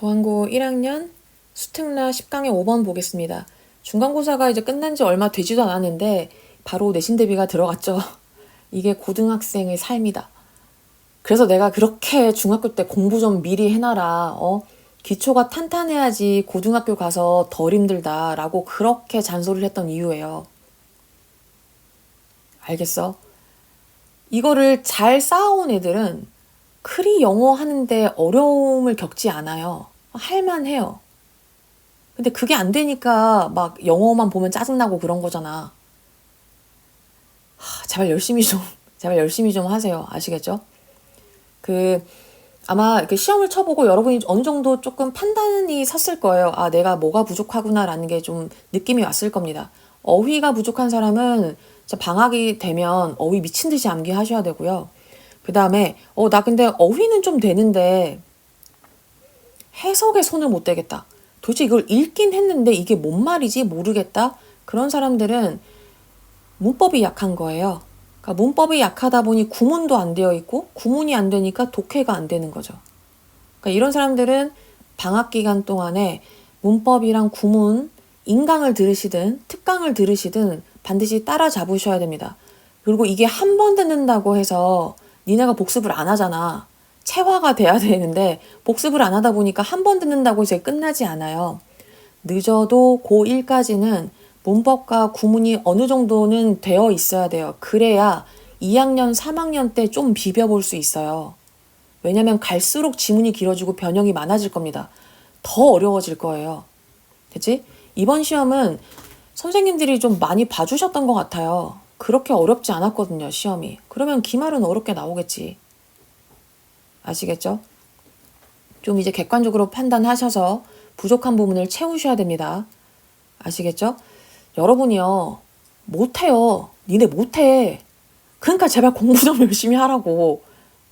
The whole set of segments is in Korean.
도안고 1학년 수특라 10강의 5번 보겠습니다. 중간고사가 이제 끝난 지 얼마 되지도 않았는데 바로 내신 대비가 들어갔죠. 이게 고등학생의 삶이다. 그래서 내가 그렇게 중학교 때 공부 좀 미리 해놔라. 기초가 탄탄해야지 고등학교 가서 덜 힘들다 라고 그렇게 잔소리를 했던 이유예요. 알겠어? 이거를 잘 쌓아온 애들은 그리 영어 하는데 어려움을 겪지 않아요. 할만해요. 근데 그게 안 되니까 막 영어만 보면 짜증나고 그런 거잖아. 제발 열심히 좀 하세요. 아시겠죠? 아마 그 시험을 쳐보고 여러분이 어느 정도 조금 판단이 섰을 거예요. 아, 내가 뭐가 부족하구나라는 게 좀 느낌이 왔을 겁니다. 어휘가 부족한 사람은 방학이 되면 어휘 미친 듯이 암기하셔야 되고요. 그 다음에 나 근데 어휘는 좀 되는데 해석에 손을 못 대겠다. 도대체 이걸 읽긴 했는데 이게 뭔 말이지 모르겠다. 그런 사람들은 문법이 약한 거예요. 그러니까 문법이 약하다 보니 구문도 안 되어 있고 구문이 안 되니까 독해가 안 되는 거죠. 그러니까 이런 사람들은 방학 기간 동안에 문법이랑 구문, 인강을 들으시든 특강을 들으시든 반드시 따라잡으셔야 됩니다. 그리고 이게 한 번 듣는다고 해서 니네가 복습을 안 하잖아. 체화가 돼야 되는데 복습을 안 하다 보니까 한 번 듣는다고 이제 끝나지 않아요. 늦어도 고1까지는 문법과 구문이 어느 정도는 되어 있어야 돼요. 그래야 2학년, 3학년 때 좀 비벼볼 수 있어요. 왜냐면 갈수록 지문이 길어지고 변형이 많아질 겁니다. 더 어려워질 거예요. 됐지? 이번 시험은 선생님들이 좀 많이 봐주셨던 것 같아요. 그렇게 어렵지 않았거든요, 시험이. 그러면 기말은 어렵게 나오겠지. 아시겠죠? 좀 이제 객관적으로 판단하셔서 부족한 부분을 채우셔야 됩니다. 아시겠죠? 여러분이요, 못해요. 니네 못해. 그러니까 제발 공부 좀 열심히 하라고.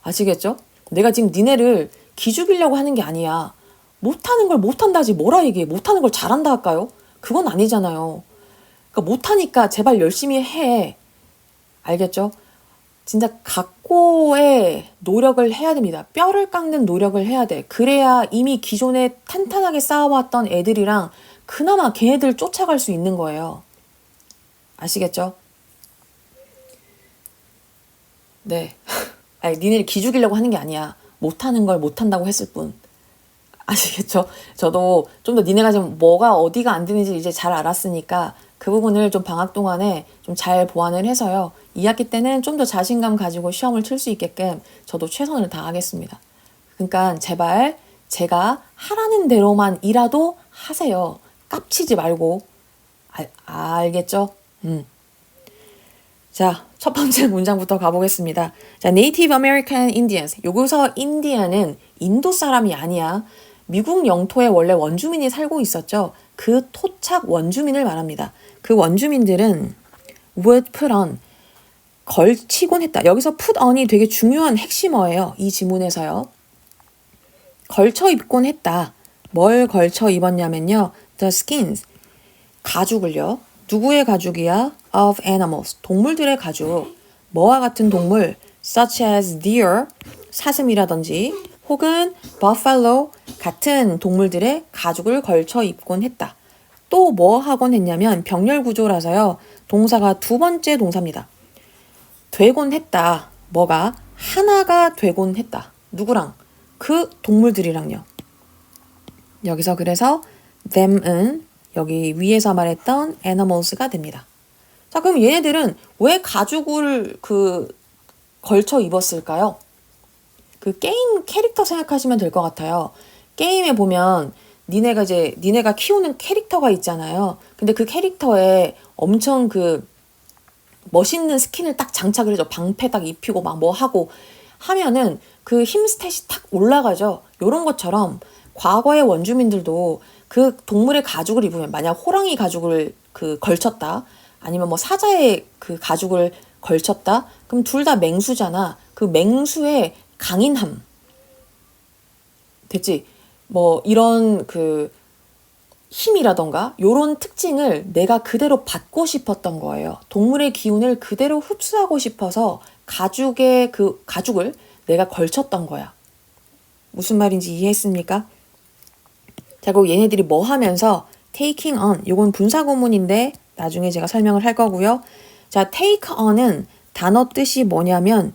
아시겠죠? 내가 지금 니네를 기죽이려고 하는 게 아니야. 못하는 걸 못한다지 뭐라 얘기해. 못하는 걸 잘한다 할까요? 그건 아니잖아요. 그러니까 못하니까 제발 열심히 해. 알겠죠? 진짜 각고의 노력을 해야 됩니다. 뼈를 깎는 노력을 해야 돼. 그래야 이미 기존에 탄탄하게 쌓아왔던 애들이랑 그나마 걔네들 쫓아갈 수 있는 거예요. 아시겠죠? 네. 아니, 니네를 기죽이려고 하는 게 아니야. 못하는 걸 못한다고 했을 뿐. 아시겠죠? 저도 좀 더 니네가 좀 뭐가 어디가 안 되는지 이제 잘 알았으니까 그 부분을 좀 방학 동안에 좀 잘 보완을 해서요. 2학기 때는 좀 더 자신감 가지고 시험을 칠 수 있게끔 저도 최선을 다하겠습니다. 그러니까 제발 제가 하라는 대로만이라도 하세요. 깝치지 말고. 알겠죠? 자, 첫 번째 문장부터 가보겠습니다. 자, Native American Indians. 여기서 인디언은 인도 사람이 아니야. 미국 영토에 원래 원주민이 살고 있었죠. 그 토착 원주민을 말합니다. 그 원주민들은 would put on, 걸치곤 했다. 여기서 put on이 되게 중요한 핵심어예요. 이 지문에서요. 걸쳐 입곤 했다. 뭘 걸쳐 입었냐면요. The skins, 가죽을요. 누구의 가죽이야? Of animals, 동물들의 가죽. 뭐와 같은 동물? Such as deer, 사슴이라든지 혹은 buffalo, 같은 동물들의 가죽을 걸쳐 입곤 했다. 또 뭐 하곤 했냐면 병렬 구조라서요. 동사가 두 번째 동사입니다. 되곤 했다. 뭐가? 하나가 되곤 했다. 누구랑? 그 동물들이랑요. 여기서 그래서 them은 여기 위에서 말했던 animals가 됩니다. 자, 그럼 얘네들은 왜 가죽을 걸쳐 입었을까요? 그 게임 캐릭터 생각하시면 될 것 같아요. 게임에 보면 니네가 키우는 캐릭터가 있잖아요. 근데 그 캐릭터에 엄청 멋있는 스킨을 딱 장착을 해줘. 방패 딱 입히고 막 뭐 하고 하면은 그 힘 스탯이 탁 올라가죠. 요런 것처럼 과거의 원주민들도 그 동물의 가죽을 입으면, 만약 호랑이 가죽을 걸쳤다, 아니면 뭐 사자의 그 가죽을 걸쳤다, 그럼 둘 다 맹수잖아. 그 맹수의 강인함. 됐지? 뭐 이런 힘이라던가 요런 특징을 내가 그대로 받고 싶었던 거예요. 동물의 기운을 그대로 흡수하고 싶어서 가죽을 내가 걸쳤던 거야. 무슨 말인지 이해했습니까? 자, 그리고 얘네들이 뭐 하면서 taking on, 요건 분사구문인데 나중에 제가 설명을 할 거고요. 자, take on은 단어 뜻이 뭐냐면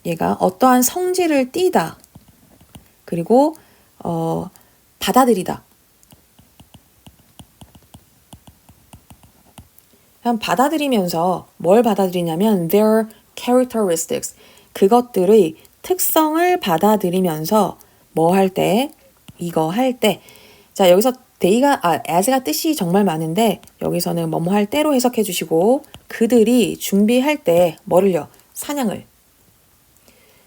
얘가 어떠한 성질을 띠다. 그리고 받아들이다. 받아들이면서 뭘 받아들이냐면 their characteristics, 그것들의 특성을 받아들이면서 뭐 할 때, 이거 할 때. 자, 여기서 as가 뜻이 정말 많은데 여기서는 뭐뭐 할 때로 해석해 주시고 그들이 준비할 때 뭐를요? 사냥을.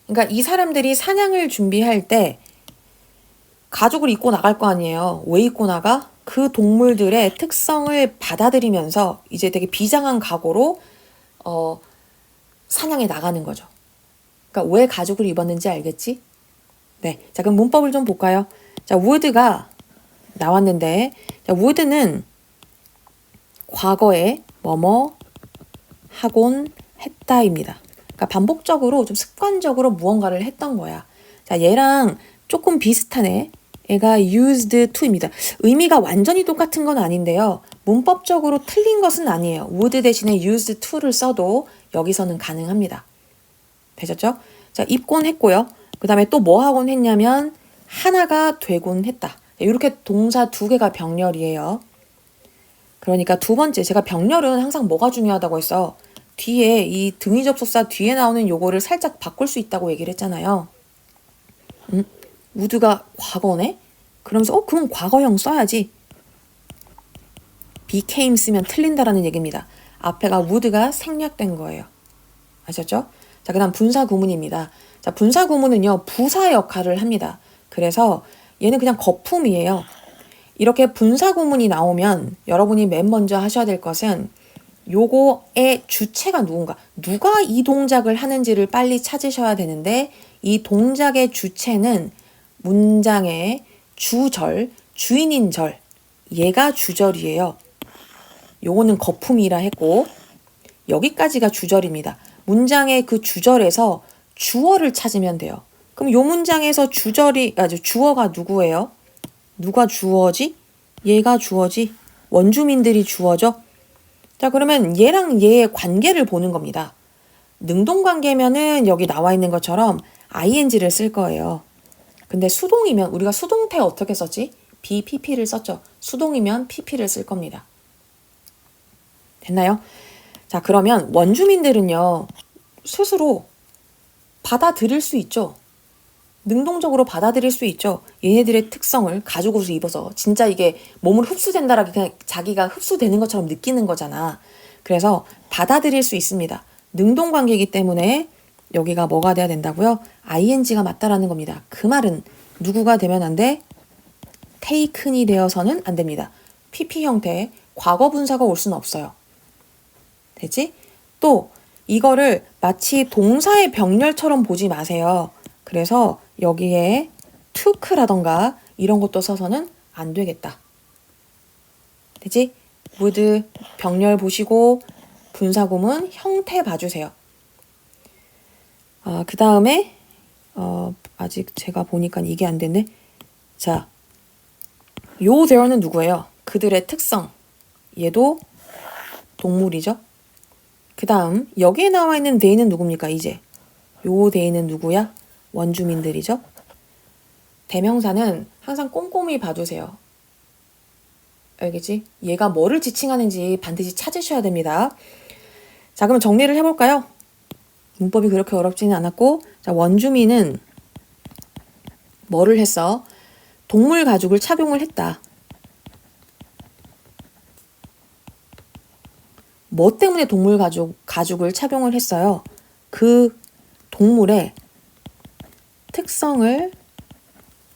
그러니까 이 사람들이 사냥을 준비할 때 가죽을 입고 나갈 거 아니에요. 왜 입고 나가? 그 동물들의 특성을 받아들이면서 이제 되게 비장한 각오로 사냥에 나가는 거죠. 그러니까 왜 가죽을 입었는지 알겠지? 네, 자 그럼 문법을 좀 볼까요? 자, would가 나왔는데, 자, would는 과거에 뭐뭐 하곤 했다입니다. 그러니까 반복적으로 좀 습관적으로 무언가를 했던 거야. 자, 얘랑 조금 비슷하네. 얘가 used to입니다. 의미가 완전히 똑같은 건 아닌데요. 문법적으로 틀린 것은 아니에요. would 대신에 used to를 써도 여기서는 가능합니다. 되셨죠? 자, 입곤 했고요. 그 다음에 또 뭐 하곤 했냐면 하나가 되곤 했다. 이렇게 동사 두 개가 병렬이에요. 그러니까 두 번째, 제가 병렬은 항상 뭐가 중요하다고 했어? 뒤에 이 등위 접속사 뒤에 나오는 요거를 살짝 바꿀 수 있다고 얘기를 했잖아요. would가 과거네? 그러면서 그럼 과거형 써야지. became 쓰면 틀린다라는 얘기입니다. 앞에가 would가 생략된 거예요. 아셨죠? 자, 그 다음 분사구문입니다. 자, 분사구문은요, 부사 역할을 합니다. 그래서 얘는 그냥 거품이에요. 이렇게 분사구문이 나오면 여러분이 맨 먼저 하셔야 될 것은 요거의 주체가 누군가, 누가 이 동작을 하는지를 빨리 찾으셔야 되는데 이 동작의 주체는 문장의 주절, 주인인 절, 얘가 주절이에요. 요거는 거품이라 했고 여기까지가 주절입니다. 문장의 그 주절에서 주어를 찾으면 돼요. 그럼 요 문장에서 주어가 누구예요? 누가 주어지? 얘가 주어지? 원주민들이 주어죠? 자, 그러면 얘랑 얘의 관계를 보는 겁니다. 능동관계면은 여기 나와 있는 것처럼 ing를 쓸 거예요. 근데 수동이면 우리가 수동태 어떻게 썼지? BPP를 썼죠. 수동이면 PP를 쓸 겁니다. 됐나요? 자, 그러면 원주민들은요, 스스로 받아들일 수 있죠. 능동적으로 받아들일 수 있죠. 얘네들의 특성을 가죽옷을 입어서 진짜 이게 몸으로 흡수된다라고 그냥 자기가 흡수되는 것처럼 느끼는 거잖아. 그래서 받아들일 수 있습니다. 능동관계이기 때문에 여기가 뭐가 돼야 된다고요? ing가 맞다라는 겁니다. 그 말은 누구가 되면 안 돼? taken이 되어서는 안 됩니다. pp 형태의 과거 분사가 올 수는 없어요. 되지? 또 이거를 마치 동사의 병렬처럼 보지 마세요. 그래서 여기에 took라던가 이런 것도 써서는 안 되겠다. 되지? would 병렬 보시고 분사구문 형태 봐주세요. 그 다음에 아직 제가 보니까 이게 안 됐네. 자, 요 there는 누구예요? 그들의 특성. 얘도 동물이죠. 그 다음 여기에 나와 있는 they는 누굽니까? 이제 요 they는 누구야? 원주민들이죠. 대명사는 항상 꼼꼼히 봐주세요. 알겠지? 얘가 뭐를 지칭하는지 반드시 찾으셔야 됩니다. 자, 그럼 정리를 해볼까요? 문법이 그렇게 어렵지는 않았고, 자, 원주민은 뭐를 했어? 동물 가죽을 착용을 했다. 뭐 때문에 동물 가죽을 착용을 했어요? 그 동물의 특성을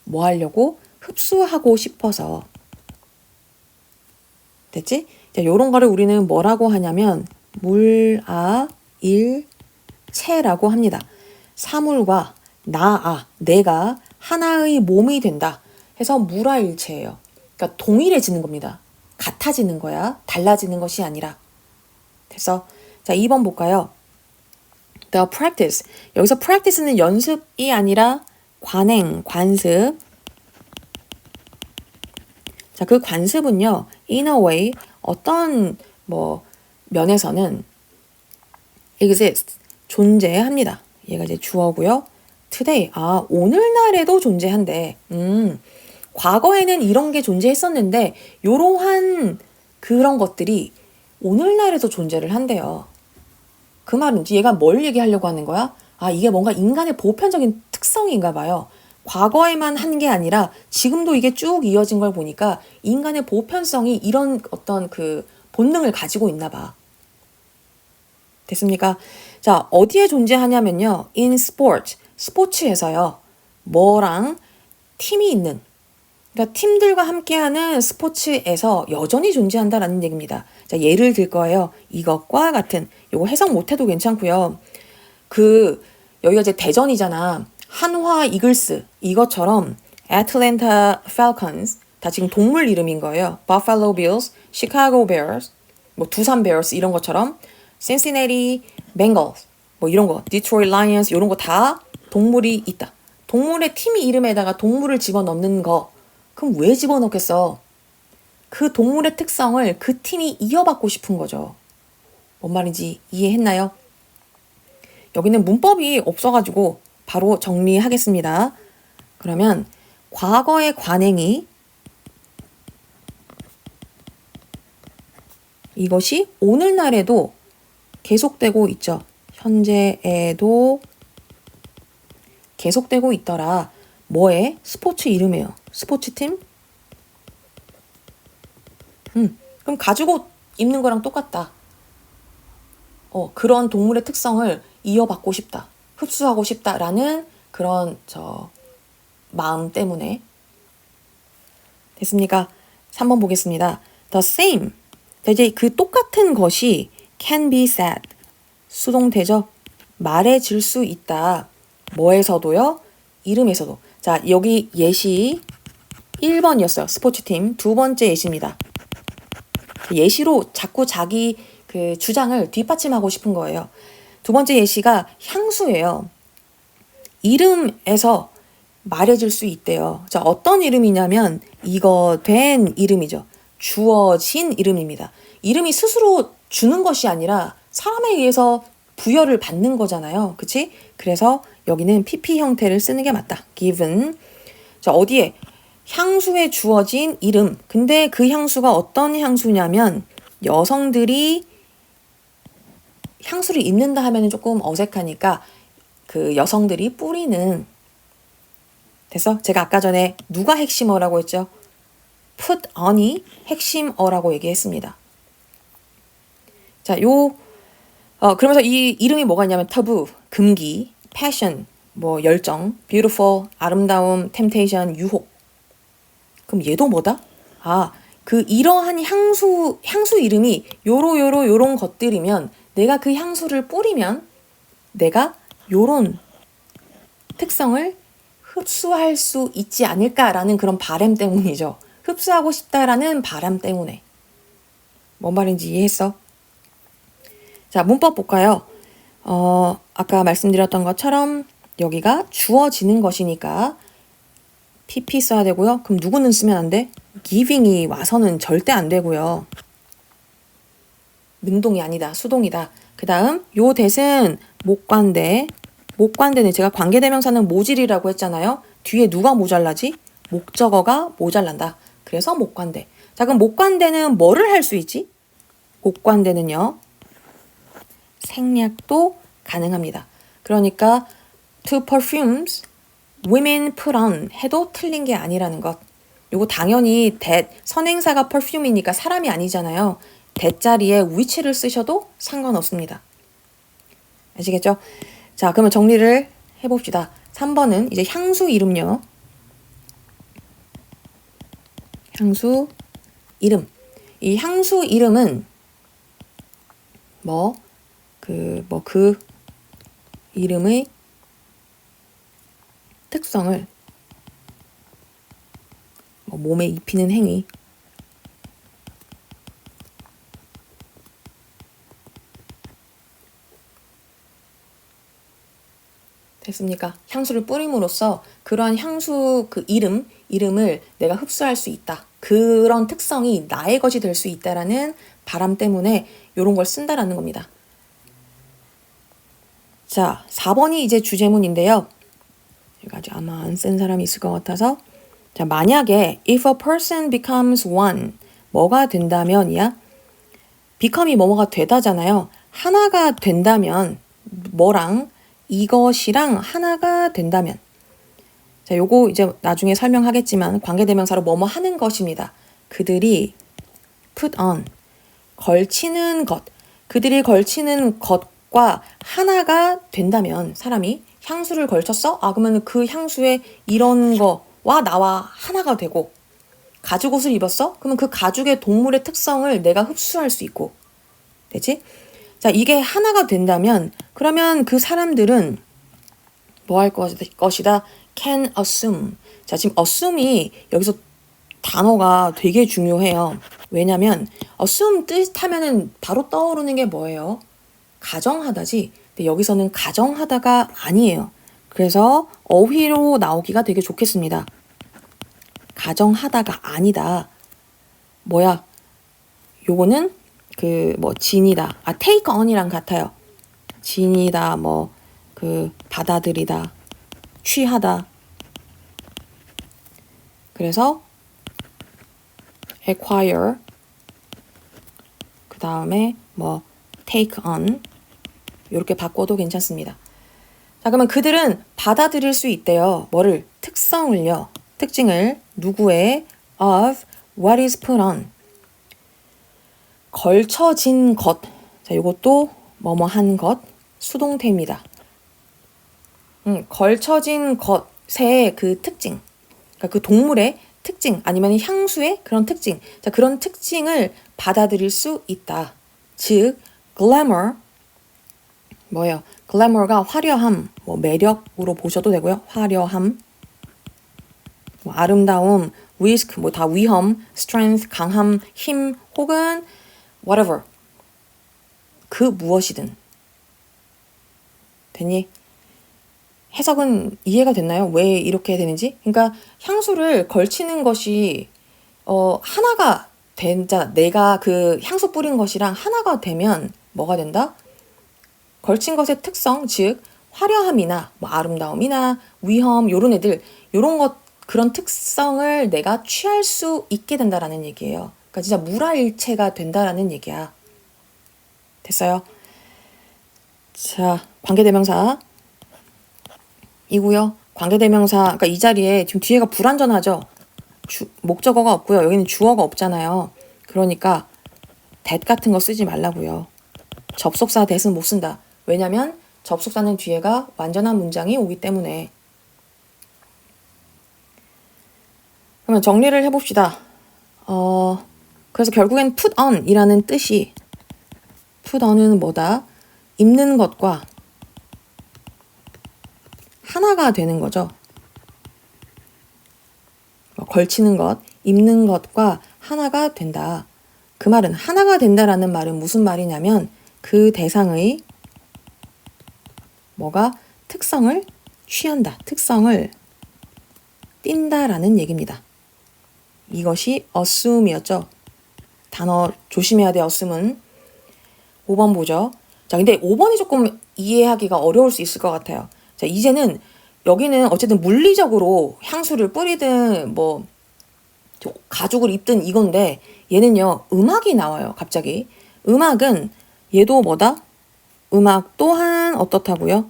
뭐 하려고? 흡수하고 싶어서. 됐지? 자, 요런 거를 우리는 뭐라고 하냐면 물아일체라고 합니다. 사물과 내가 하나의 몸이 된다 해서 물아일체예요. 그러니까 동일해지는 겁니다. 같아지는 거야. 달라지는 것이 아니라. 됐어? 자, 2번 볼까요? The practice. 여기서 practice는 연습이 아니라 관행, 관습. 자, 그 관습은요, in a way, 어떤 면에서는 exist, 존재합니다. 얘가 이제 주어고요. today, 오늘날에도 존재한대. 과거에는 이런 게 존재했었는데 이러한 그런 것들이 오늘날에도 존재를 한대요. 그 말은 얘가 뭘 얘기하려고 하는 거야? 이게 뭔가 인간의 보편적인 특성인가 봐요. 과거에만 한 게 아니라 지금도 이게 쭉 이어진 걸 보니까 인간의 보편성이 이런 어떤 그 본능을 가지고 있나 봐. 됐습니까? 자, 어디에 존재하냐면요. in sport, 스포츠에서요. 뭐랑 팀이 있는, 그러니까 팀들과 함께하는 스포츠에서 여전히 존재한다라는 얘기입니다. 자, 예를 들 거예요. 이것과 같은, 요거 해석 못해도 괜찮고요. 여기가 이제 대전이잖아. 한화 이글스, 이것처럼 애틀랜타 팰컨스, 다 지금 동물 이름인 거예요. 버팔로 빌스, 시카고 베어스, 두산 베어스 이런 것처럼 신시내티 벵걸스, 이런 거, 디트로이트 라이언스 이런 거 다 동물이 있다. 동물의 팀 이름에다가 동물을 집어넣는 거, 그럼 왜 집어넣겠어? 그 동물의 특성을 그 팀이 이어받고 싶은 거죠. 뭔 말인지 이해했나요? 여기는 문법이 없어가지고 바로 정리하겠습니다. 그러면 과거의 관행이 이것이 오늘날에도 계속되고 있죠. 현재에도 계속되고 있더라. 뭐에? 스포츠 이름이에요. 스포츠팀? 그럼 가지고 입는 거랑 똑같다. 그런 동물의 특성을 이어받고 싶다. 흡수하고 싶다라는 그런 마음 때문에. 됐습니까? 3번 보겠습니다. The same. 이제 그 똑같은 것이 can be said. 수동태죠. 말해질 수 있다. 뭐에서도요? 이름에서도. 자, 여기 예시 1번이었어요. 스포츠팀. 두 번째 예시입니다. 예시로 자꾸 자기 그 주장을 뒷받침하고 싶은 거예요. 두 번째 예시가 향수예요. 이름에서 말해질 수 있대요. 자, 어떤 이름이냐면 이거 된 이름이죠. 주어진 이름입니다. 이름이 스스로 주는 것이 아니라 사람에 의해서 부여를 받는 거잖아요. 그치? 그래서 여기는 PP 형태를 쓰는 게 맞다. given. 자, 어디에? 향수에 주어진 이름. 근데 그 향수가 어떤 향수냐면 여성들이 향수를 입는다 하면 조금 어색하니까 그 여성들이 뿌리는. 됐어? 제가 아까 전에 누가 핵심어라고 했죠? put on이 핵심어라고 얘기했습니다. 자, 그러면서 이 이름이 뭐가 있냐면 타부, 금기, passion, 열정, beautiful, 아름다움, temptation, 유혹. 그럼 얘도 뭐다? 이러한 향수 이름이 요런 것들이면 내가 그 향수를 뿌리면 내가 요런 특성을 흡수할 수 있지 않을까라는 그런 바람 때문이죠. 흡수하고 싶다라는 바람 때문에. 뭔 말인지 이해했어? 자, 문법 볼까요? 아까 말씀드렸던 것처럼 여기가 주어지는 것이니까 PP 써야 되고요. 그럼 누구는 쓰면 안 돼? giving이 와서는 절대 안 되고요. 능동이 아니다. 수동이다. 그 다음 요 대신 목관대. 목관대는 제가 관계대명사는 모질이라고 했잖아요. 뒤에 누가 모자라지? 목적어가 모자란다. 그래서 목관대. 자, 그럼 목관대는 뭐를 할 수 있지? 목관대는요. 생략도 가능합니다. 그러니까 two perfumes women put on 해도 틀린 게 아니라는 것. 요거 당연히 선행사가 perfume이니까 사람이 아니잖아요. 대자리에 which를 쓰셔도 상관없습니다. 아시겠죠? 자, 그러면 정리를 해봅시다. 3번은 이제 향수 이름요. 향수 이름. 이 향수 이름은 그 이름의 특성을 몸에 입히는 행위. 됐습니까? 향수를 뿌림으로써 그러한 향수 그 이름을 내가 흡수할 수 있다. 그런 특성이 나의 것이 될 수 있다라는 바람 때문에 이런 걸 쓴다라는 겁니다. 자, 4번이 이제 주제문인데요. 여기까지 아마 안 쓴 사람이 있을 것 같아서. 자, 만약에 if a person becomes one, 뭐가 된다면이야? become이 뭐뭐가 되다잖아요. 하나가 된다면 뭐랑 이것이랑 하나가 된다면. 자, 요거 이제 나중에 설명하겠지만 관계대명사로 뭐뭐 하는 것입니다. 그들이 put on, 걸치는 것. 그들이 걸치는 것과 하나가 된다면 사람이 향수를 걸쳤어? 아, 그러면 그 향수에 이런 거와 나와 하나가 되고 가죽옷을 입었어? 그러면 그 가죽의 동물의 특성을 내가 흡수할 수 있고 되지? 자, 이게 하나가 된다면 그러면 그 사람들은 뭐 할 것이다? can assume. 자, 지금 assume이 여기서 단어가 되게 중요해요. 왜냐면 assume 뜻하면은 바로 떠오르는 게 뭐예요? 가정하다지. 근데 여기서는 가정하다가 아니에요. 그래서 어휘로 나오기가 되게 좋겠습니다. 가정하다가 아니다. 뭐야? 요거는 진이다. 아, take on이랑 같아요. 진이다, 받아들이다, 취하다. 그래서 acquire, 그 다음에 take on 이렇게 바꿔도 괜찮습니다. 자, 그러면 그들은 받아들일 수 있대요. 뭐를? 특성을요. 특징을 누구의 of what is put on. 걸쳐진 것. 자, 이것도 뭐뭐한 것 수동태입니다. 걸쳐진 것의 그 특징. 그러니까 그 동물의 특징 아니면 향수의 그런 특징. 자, 그런 특징을 받아들일 수 있다. 즉, glamour 뭐예요? glamour가 화려함, 매력으로 보셔도 되고요. 화려함, 아름다움, risk, 다 위험, strength, 강함, 힘, 혹은 whatever. 그 무엇이든. 됐니? 해석은 이해가 됐나요? 왜 이렇게 되는지? 그러니까 향수를 걸치는 것이 하나가 된자, 내가 그 향수 뿌린 것이랑 하나가 되면 뭐가 된다? 걸친 것의 특성, 즉 화려함이나 아름다움이나 위험, 요런 애들, 요런 것 그런 특성을 내가 취할 수 있게 된다라는 얘기예요. 그러니까 진짜 물화일체가 된다라는 얘기야. 됐어요? 자, 관계대명사 이고요. 관계대명사, 그러니까 이 자리에 지금 뒤에가 불완전하죠. 목적어가 없고요. 여기는 주어가 없잖아요. 그러니까 that 같은 거 쓰지 말라고요. 접속사 that은 못 쓴다. 왜냐면 접속사는 뒤에가 완전한 문장이 오기 때문에. 그러면 정리를 해봅시다. 그래서 결국엔 put on 이라는 뜻이 put on은 뭐다? 입는 것과 하나가 되는 거죠. 걸치는 것, 입는 것과 하나가 된다. 그 말은 하나가 된다라는 말은 무슨 말이냐면 그 대상의 특성을 취한다. 특성을 띈다라는 얘기입니다. 이것이 assume이었죠. 단어 조심해야 돼, assume은. 5번 보죠. 자, 근데 5번이 조금 이해하기가 어려울 수 있을 것 같아요. 자, 이제는 여기는 어쨌든 물리적으로 향수를 뿌리든 가죽을 입든 이건데 얘는요, 음악이 나와요, 갑자기. 음악은 얘도 뭐다? 음악 또한 어떻다고요?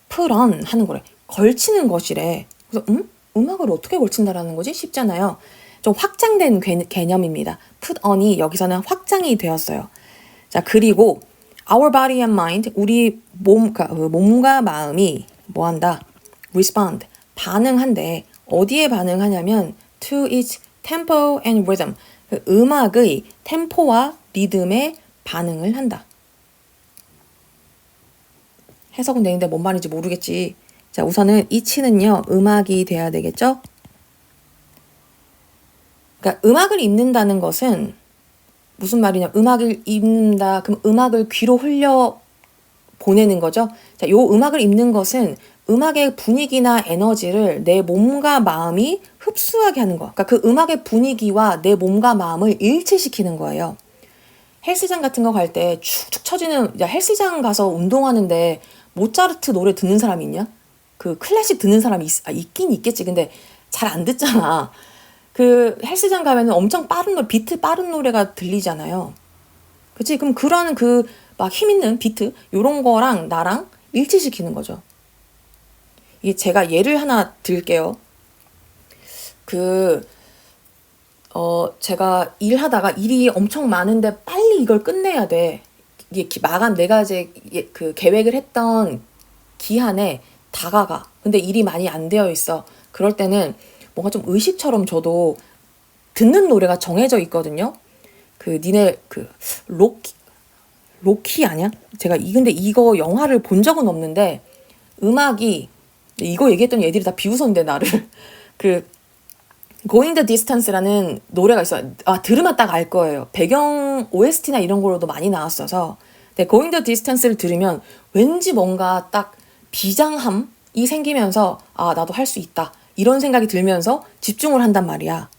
put on 하는 거래. 걸치는 것이래. 그래서 음악을 어떻게 걸친다라는 거지? 쉽잖아요. 좀 확장된 개념입니다. put on이 여기서는 확장이 되었어요. 자, 그리고 our body and mind, 우리 몸과 마음이 뭐한다? respond, 반응한대. 어디에 반응하냐면 to its tempo and rhythm, 그 음악의 템포와 리듬에 반응을 한다. 해석은 되는데 뭔 말인지 모르겠지. 자, 우선은 이치는요, 음악이 돼야 되겠죠? 그러니까 음악을 읽는다는 것은 무슨 말이냐? 음악을 읽는다. 그럼 음악을 귀로 흘려 보내는 거죠. 자, 요 음악을 읽는 것은 음악의 분위기나 에너지를 내 몸과 마음이 흡수하게 하는 거. 그러니까 그 음악의 분위기와 내 몸과 마음을 일치시키는 거예요. 헬스장 같은 거 갈 때 축축 처지는, 야, 헬스장 가서 운동하는데 모차르트 노래 듣는 사람이 있냐? 그 클래식 듣는 사람이 있긴 있겠지. 근데 잘 안 듣잖아. 그 헬스장 가면은 엄청 빠른 노래, 비트 빠른 노래가 들리잖아요. 그치? 그럼 그런 그 막 힘있는 비트, 요런 거랑 나랑 일치시키는 거죠. 이게 제가 예를 하나 들게요. 제가 일하다가 일이 엄청 많은데 빨리 이걸 끝내야 돼. 이게 마감, 내가 이제 그 계획을 했던 기한에 다가가. 근데 일이 많이 안 되어 있어. 그럴 때는 뭔가 좀 의식처럼 저도 듣는 노래가 정해져 있거든요. 니네 로키 아니야? 근데 이거 영화를 본 적은 없는데, 음악이, 이거 얘기했더니 애들이 다 비웃었는데, 나를. Going the Distance라는 노래가 있어요. 들으면 딱 알 거예요. 배경 OST나 이런 걸로도 많이 나왔어서. 근데 Going the Distance를 들으면 왠지 뭔가 딱 비장함이 생기면서, 나도 할 수 있다. 이런 생각이 들면서 집중을 한단 말이야.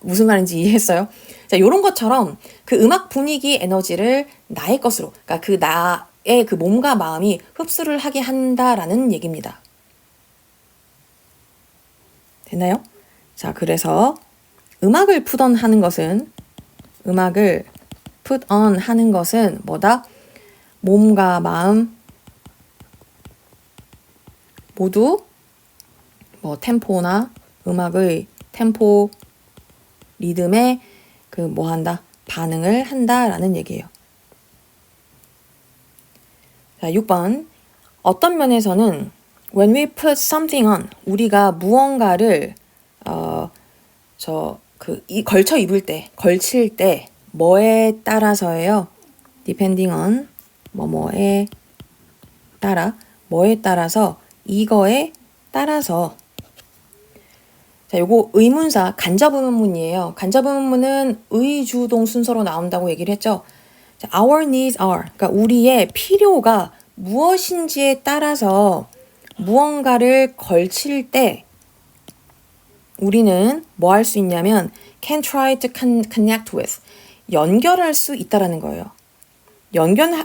무슨 말인지 이해했어요? 자, 요런 것처럼 그 음악 분위기 에너지를 나의 것으로, 그러니까 그 나의 그 몸과 마음이 흡수를 하게 한다라는 얘기입니다. 됐나요? 자, 그래서 음악을 put on 하는 것은 뭐다? 몸과 마음 모두 뭐 템포나 음악의 템포, 리듬에 반응을 한다라는 얘기예요. 자, 6번. 어떤 면에서는 when we put something on, 우리가 무언가를 걸칠 때 뭐에 따라서예요? depending on 뭐에 따라서, 이거에 따라서. 자, 요거 의문사 간접의문문이에요. 간접의문문은 의주동 순서로 나온다고 얘기를 했죠. 자, our needs are, 그러니까 우리의 필요가 무엇인지에 따라서 무언가를 걸칠 때 우리는 뭐 할 수 있냐면 can try to connect with, 연결할 수 있다라는 거예요.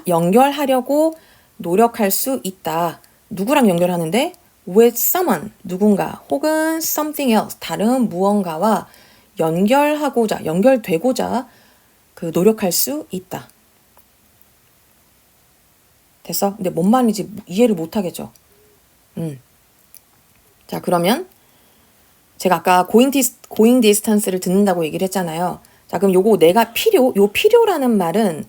연결하려고 노력할 수 있다. 누구랑 연결하는데? with someone, 누군가, 혹은 something else, 다른 무언가와 연결되고자 노력할 수 있다. 됐어? 근데 뭔 말인지 이해를 못 하겠죠? 자, 그러면 제가 아까 going distance를 듣는다고 얘기를 했잖아요. 자, 그럼 요거 필요라는 말은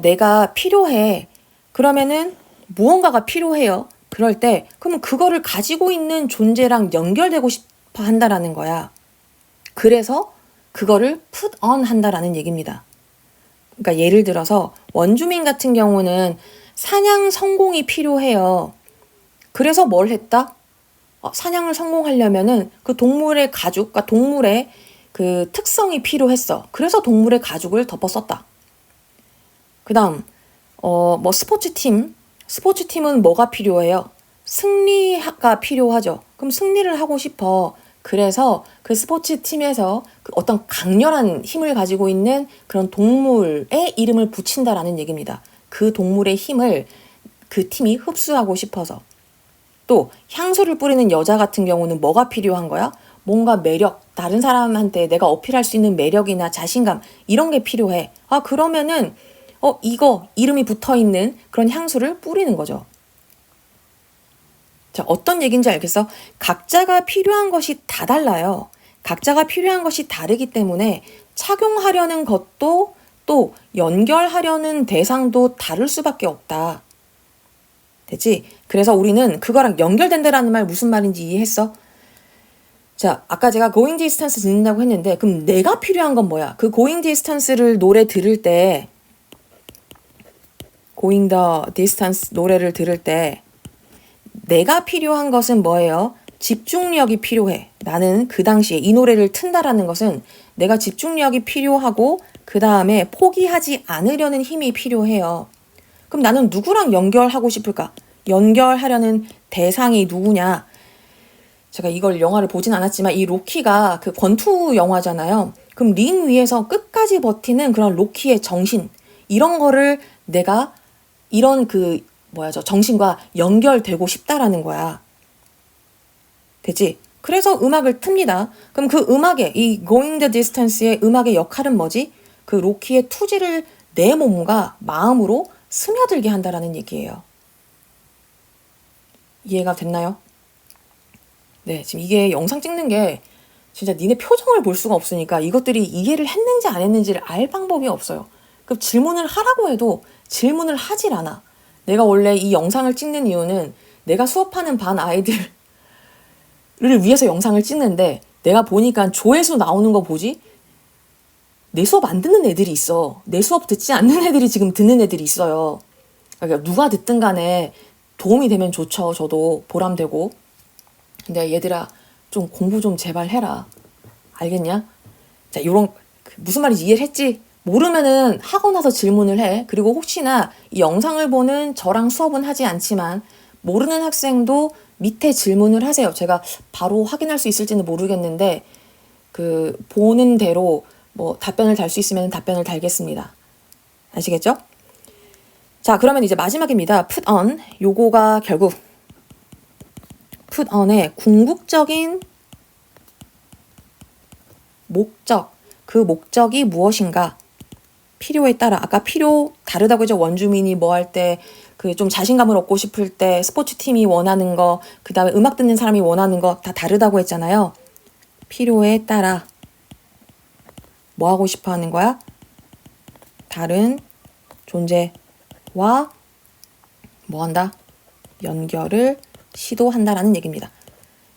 내가 필요해. 그러면은 무언가가 필요해요. 그럴 때 그러면 그거를 가지고 있는 존재랑 연결되고 싶어 한다라는 거야. 그래서 그거를 put on 한다라는 얘기입니다. 그러니까 예를 들어서 원주민 같은 경우는 사냥 성공이 필요해요. 그래서 뭘 했다? 사냥을 성공하려면은 그 동물의 가죽, 그러니까 동물의 그 특성이 필요했어. 그래서 동물의 가죽을 덮어 썼다. 그 다음, 스포츠팀은 뭐가 필요해요? 승리가 필요하죠. 그럼 승리를 하고 싶어. 그래서 그 스포츠팀에서 어떤 강렬한 힘을 가지고 있는 그런 동물의 이름을 붙인다라는 얘기입니다. 그 동물의 힘을 그 팀이 흡수하고 싶어서. 또 향수를 뿌리는 여자 같은 경우는 뭐가 필요한 거야? 뭔가 매력, 다른 사람한테 내가 어필할 수 있는 매력이나 자신감, 이런 게 필요해. 그러면은 이거 이름이 붙어있는 그런 향수를 뿌리는 거죠. 자, 어떤 얘기인지 알겠어? 각자가 필요한 것이 다 달라요. 각자가 필요한 것이 다르기 때문에 착용하려는 것도 또 연결하려는 대상도 다를 수밖에 없다. 됐지? 그래서 우리는 그거랑 연결된다라는 말 무슨 말인지 이해했어? 자, 아까 제가 going distance 듣는다고 했는데 그럼 내가 필요한 건 뭐야? 그 going distance를 노래 들을 때 going the distance 노래를 들을 때 내가 필요한 것은 뭐예요? 집중력이 필요해. 나는 그 당시에 이 노래를 튼다라는 것은 내가 집중력이 필요하고 그 다음에 포기하지 않으려는 힘이 필요해요. 그럼 나는 누구랑 연결하고 싶을까? 연결하려는 대상이 누구냐? 제가 이걸 영화를 보진 않았지만 이 로키가 그 권투 영화잖아요. 그럼 링 위에서 끝까지 버티는 그런 로키의 정신, 이런 거를 내가 이런 정신과 연결되고 싶다라는 거야. 되지? 그래서 음악을 틉니다. 그럼 그 음악의, 이 Going the Distance의 음악의 역할은 뭐지? 그 로키의 투지를 내 몸과 마음으로 스며들게 한다라는 얘기예요. 이해가 됐나요? 네, 지금 이게 영상 찍는 게 진짜 니네 표정을 볼 수가 없으니까 이것들이 이해를 했는지 안 했는지를 알 방법이 없어요. 그럼 질문을 하라고 해도 질문을 하질 않아. 내가 원래 이 영상을 찍는 이유는 내가 수업하는 반 아이들을 위해서 영상을 찍는데, 내가 보니까 조회수 나오는 거 보지? 내 수업 안 듣는 애들이 있어. 내 수업 듣지 않는 애들이 지금 듣는 애들이 있어요. 그러니까 누가 듣든 간에 도움이 되면 좋죠. 저도 보람되고. 근데 얘들아, 좀 공부 좀 제발 해라. 알겠냐? 자, 무슨 말인지 이해를 했지? 모르면은 하고 나서 질문을 해. 그리고 혹시나 이 영상을 보는 저랑 수업은 하지 않지만 모르는 학생도 밑에 질문을 하세요. 제가 바로 확인할 수 있을지는 모르겠는데 보는 대로 답변을 달 수 있으면 답변을 달겠습니다. 아시겠죠? 자, 그러면 이제 마지막입니다. put on. 요거가 결국 put on의 궁극적인 목적, 그 목적이 무엇인가? 필요에 따라, 아까 필요 다르다고 했죠. 원주민이 뭐 할 때, 좀 자신감을 얻고 싶을 때, 스포츠팀이 원하는 거, 그 다음에 음악 듣는 사람이 원하는 거 다 다르다고 했잖아요. 필요에 따라 뭐 하고 싶어 하는 거야? 다른 존재와 뭐 한다? 연결을 시도한다라는 얘기입니다.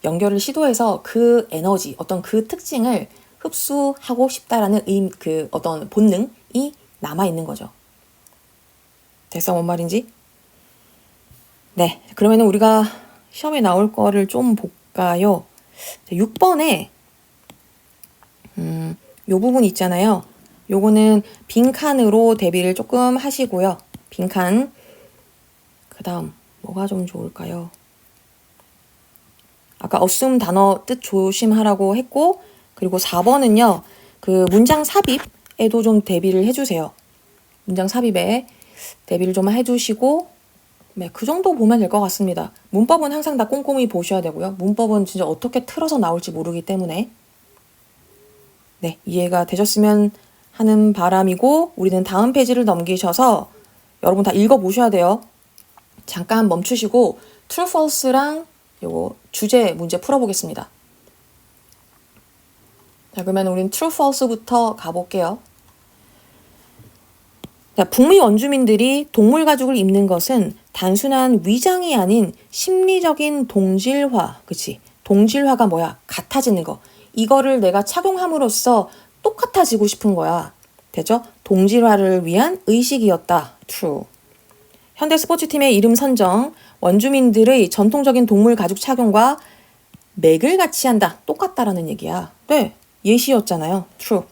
연결을 시도해서 그 에너지, 어떤 그 특징을 흡수하고 싶다라는 어떤 본능이 남아있는 거죠. 됐어? 뭔 말인지? 네. 그러면은 우리가 시험에 나올 거를 좀 볼까요? 6번에, 요 부분 있잖아요. 요거는 빈칸으로 대비를 조금 하시고요. 빈칸. 그 다음, 뭐가 좀 좋을까요? 아까 assume 단어 뜻 조심하라고 했고, 그리고 4번은요, 문장 삽입에도 좀 대비를 해주세요. 문장 삽입에 대비를 좀 해주시고, 네, 그 정도 보면 될 것 같습니다. 문법은 항상 다 꼼꼼히 보셔야 되고요. 문법은 진짜 어떻게 틀어서 나올지 모르기 때문에. 네, 이해가 되셨으면 하는 바람이고, 우리는 다음 페이지를 넘기셔서 여러분 다 읽어보셔야 돼요. 잠깐 멈추시고 true, false랑 요거 주제 문제 풀어보겠습니다. 자, 그러면 우린 true, false부터 가볼게요. 자, 북미 원주민들이 동물 가죽을 입는 것은 단순한 위장이 아닌 심리적인 동질화, 그치? 동질화가 뭐야? 같아지는 거. 이거를 내가 착용함으로써 똑같아지고 싶은 거야. 되죠? 동질화를 위한 의식이었다. True. 현대 스포츠팀의 이름 선정, 원주민들의 전통적인 동물 가죽 착용과 맥을 같이 한다. 똑같다라는 얘기야. 네, 예시였잖아요. True.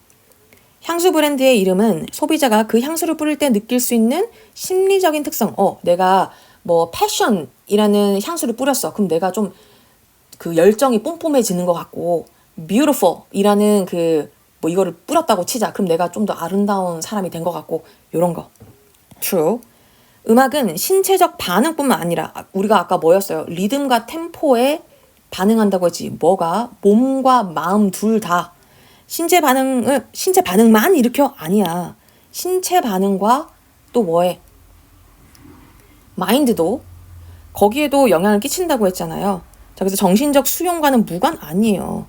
향수 브랜드의 이름은 소비자가 그 향수를 뿌릴 때 느낄 수 있는 심리적인 특성. 내가 패션이라는 향수를 뿌렸어. 그럼 내가 좀 열정이 뽐뽐해지는 것 같고, beautiful이라는 이거를 뿌렸다고 치자. 그럼 내가 좀 더 아름다운 사람이 된 것 같고, 요런 거. True. 음악은 신체적 반응뿐만 아니라, 우리가 아까 뭐였어요? 리듬과 템포에 반응한다고 했지. 뭐가? 몸과 마음 둘 다. 신체 반응만 일으켜? 아니야. 신체 반응과 또 뭐해? 마인드도 거기에도 영향을 끼친다고 했잖아요. 자, 그래서 정신적 수용과는 무관 아니에요.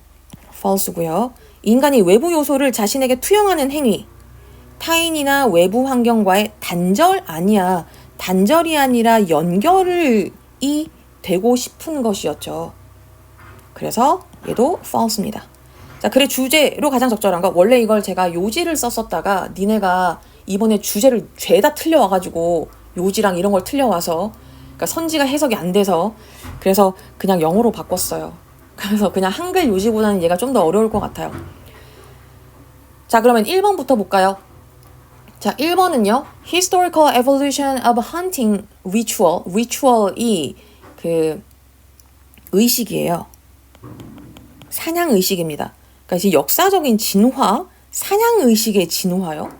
false고요. 인간이 외부 요소를 자신에게 투영하는 행위. 타인이나 외부 환경과의 단절 아니야. 단절이 아니라 연결이 되고 싶은 것이었죠. 그래서 얘도 false입니다. 자, 글의 주제로 가장 적절한 거. 원래 이걸 제가 요지를 썼었다가 니네가 이번에 주제를 죄다 틀려와가지고 요지랑 이런 걸 틀려와서, 그러니까 선지가 해석이 안 돼서, 그래서 그냥 영어로 바꿨어요. 그래서 그냥 한글 요지보다는 얘가 좀 더 어려울 것 같아요. 자, 그러면 1번부터 볼까요? 자, 1번은요. Historical evolution of hunting ritual. ritual이 의식이에요. 사냥의식입니다. 그러니까 이제 역사적인 진화, 사냥의식의 진화요.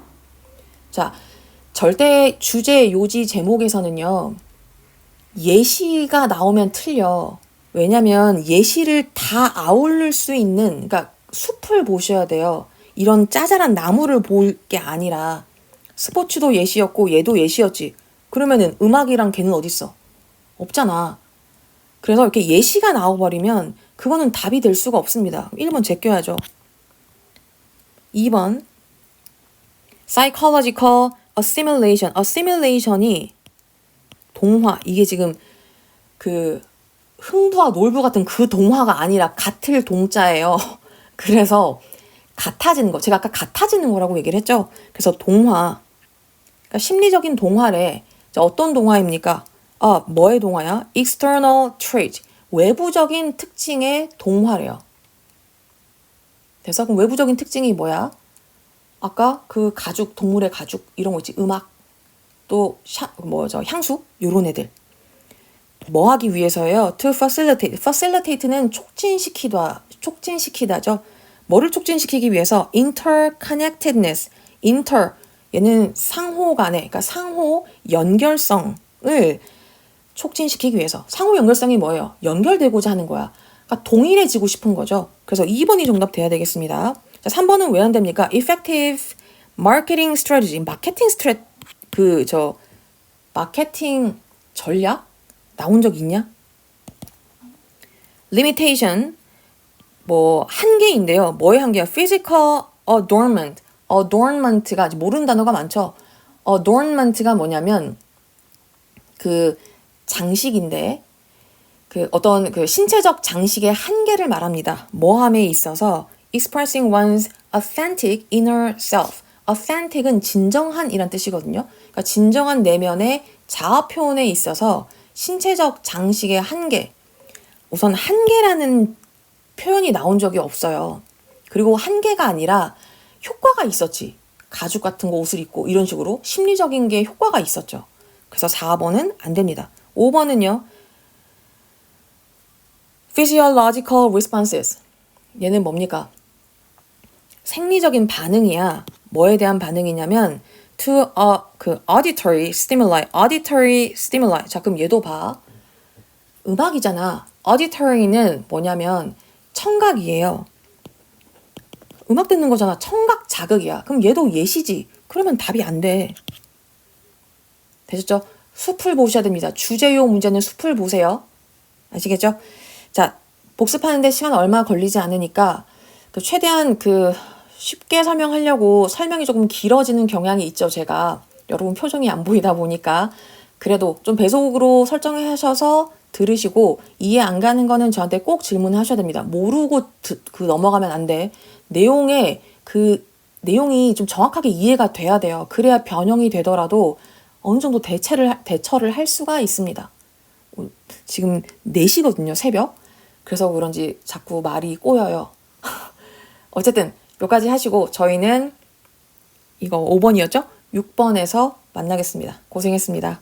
자, 절대 주제 요지 제목에서는요. 예시가 나오면 틀려. 왜냐면 예시를 다 아울릴 수 있는, 그러니까 숲을 보셔야 돼요. 이런 짜잘한 나무를 볼 게 아니라 스포츠도 예시였고 얘도 예시였지. 그러면은 음악이랑 걔는 어딨어? 없잖아. 그래서 이렇게 예시가 나와버리면 그거는 답이 될 수가 없습니다. 1번 제껴야죠. 2번 psychological assimilation. assimilation이 동화. 이게 지금 그 흥부와 놀부 같은 그 동화가 아니라 같을 동자예요. 그래서 같아지는 거. 제가 아까 같아지는 거라고 얘기를 했죠. 그래서 동화. 그러니까 심리적인 동화래. 자, 어떤 동화입니까? 아, 뭐의 동화야? external trait. 외부적인 특징의 동화래요. 그래서 그럼 외부적인 특징이 뭐야? 아까 그 가죽, 동물의 가죽 이런 거 있지. 음악, 또 향수 요런 애들. 뭐 하기 위해서요? To facilitate. facilitate는 촉진시키다죠. 뭐를 촉진시키기 위해서? interconnectedness. inter 얘는 상호 간의, 그러니까 상호 연결성을 촉진시키기 위해서. 상호 연결성이 뭐예요? 연결되고자 하는 거야. 그러니까 동일해지고 싶은 거죠. 그래서 2번이 정답 돼야 되겠습니다. 자, 3번은 왜 안 됩니까? effective marketing strategy. 마케팅 전략? 나온 적 있냐? limitation. 뭐 한계인데요. 뭐의 한계야? physical adornment. adornment가 모르는 단어가 많죠. adornment가 뭐냐면 그 장식인데 그 어떤 그 신체적 장식의 한계를 말합니다. 뭐함에 있어서 expressing one's authentic inner self. authentic은 진정한 이란 뜻이거든요. 그러니까 진정한 내면의 자아 표현에 있어서 신체적 장식의 한계. 우선 한계라는 표현이 나온 적이 없어요. 그리고 한계가 아니라 효과가 있었지. 가죽 같은 거 옷을 입고 이런 식으로 심리적인 게 효과가 있었죠. 그래서 4번은 안 됩니다. 5번은요. physiological responses. 얘는 뭡니까? 생리적인 반응이야. 뭐에 대한 반응이냐면 to auditory stimuli. auditory stimuli. 자, 그럼 얘도 봐. 음악이잖아. auditory는 뭐냐면 청각이에요. 음악 듣는 거잖아. 청각 자극이야. 그럼 얘도 예시지. 그러면 답이 안 돼. 되셨죠? 숲을 보셔야 됩니다. 주제요 문제는 숲을 보세요. 아시겠죠? 자, 복습하는데 시간 얼마 걸리지 않으니까 최대한 쉽게 설명하려고 설명이 조금 길어지는 경향이 있죠. 제가 여러분 표정이 안 보이다 보니까 그래도 좀 배속으로 설정하셔서 들으시고 이해 안 가는 거는 저한테 꼭 질문하셔야 됩니다. 모르고 넘어가면 안 돼. 내용이 좀 정확하게 이해가 돼야 돼요. 그래야 변형이 되더라도 어느 정도 대처를 할 수가 있습니다. 지금 4시거든요, 새벽. 그래서 그런지 자꾸 말이 꼬여요. 어쨌든 여기까지 하시고 저희는 이거 5번이었죠? 6번에서 만나겠습니다. 고생했습니다.